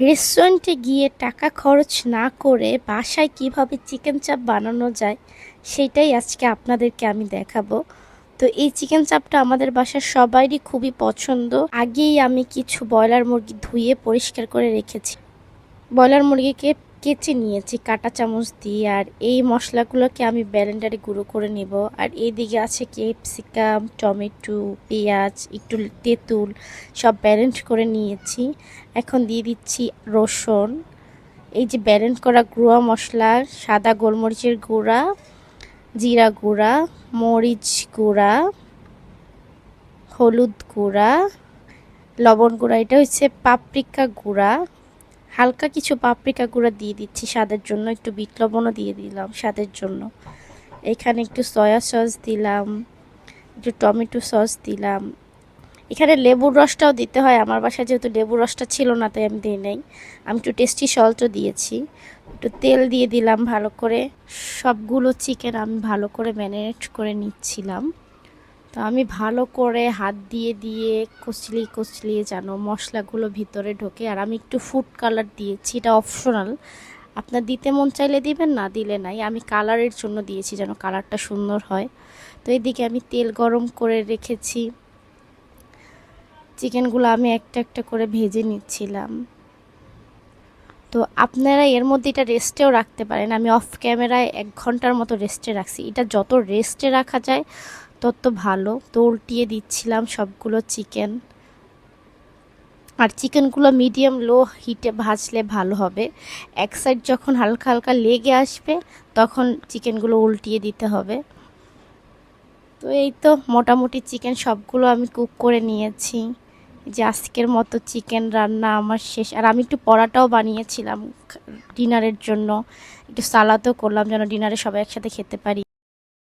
রেস্টুরেন্টে গিয়ে টাকা খরচ না করে বাসায় কিভাবে চিকেন চাপ বানানো যায় সেটাই আজকে আপনাদেরকে আমি দেখাবো। তো এই চিকেন চাপটা আমাদের বাসার সবারই খুবই পছন্দ। আগেই আমি কিছু ব্রয়লার মুরগি ধুয়ে পরিষ্কার করে রেখেছি। ব্রয়লার মুরগিকে কেচে নিয়েছি কাঁটা চামচ দিয়ে, আর এই মশলাগুলোকে আমি ব্লেন্ডারে গুঁড়ো করে নেব। আর এইদিকে আছে ক্যাপসিকাম, টমেটো, পেঁয়াজ, একটু তেঁতুল, সব ব্লেন্ড করে নিয়েছি। এখন দিয়ে দিচ্ছি রসুন, এই যে ব্লেন্ড করা গুঁড়া মশলা, সাদা গোলমরিচের গুঁড়া, জিরা গুঁড়া, মরিচ গুঁড়া, হলুদ গুঁড়া, লবণ গুঁড়া, এটা হচ্ছে পাপরিকা গুঁড়া, হালকা কিছু পাপরিকা গুঁড়া দিয়ে দিচ্ছি স্বাদের জন্য, একটু বিট লবণও দিয়ে দিলাম স্বাদের জন্য। এখানে একটু সয়া সস দিলাম, একটু টমেটো সস দিলাম। এখানে লেবুর রসটাও দিতে হয়, আমার বাসায় যেহেতু লেবুর রসটা ছিল না তাই আমি দিই নাই। আমি একটু টেস্টি সল্টও দিয়েছি, একটু তেল দিয়ে দিলাম ভালো করে। সবগুলো চিকেন আমি ভালো করে ম্যারিনেট করে নিচ্ছিলাম। তো আমি ভালো করে হাত দিয়ে দিয়ে কচলিয়ে যেন মশলাগুলো ভিতরে ঢোকে। আর আমি একটু ফুড কালার দিয়েছি, এটা অপশনাল, আপনার দিতে মন চাইলে দিবেন, না দিলে নাই। আমি কালারের জন্য দিয়েছি যেন কালারটা সুন্দর হয়। তো এইদিকে আমি তেল গরম করে রেখেছি, চিকেনগুলো আমি একটা একটা করে ভেজে নিচ্ছিলাম। তো আপনারা এর মধ্যে এটা রেস্টেও রাখতে পারেন। আমি অফ ক্যামেরায় 1 ঘন্টার মতো রেস্টে রাখছি। এটা যত রেস্টে রাখা যায় তত ভালো। তো উল্টিয়ে দিচ্ছিলাম সবগুলো চিকেন। আর চিকেনগুলো মিডিয়াম লো হিটে ভাজলে ভালো হবে। এক সাইড যখন হালকা হালকা লেগে আসবে তখন চিকেনগুলো উল্টিয়ে দিতে হবে। তো এই তো মোটামুটি চিকেন সবগুলো আমি কুক করে নিয়েছি। যে আজকের মতো চিকেন রান্না আমার শেষ। আর আমি একটু পরাটাও বানিয়েছিলাম ডিনারের জন্য, একটু সালাদও করলাম যেন ডিনারে সবাই একসাথে খেতে পারি।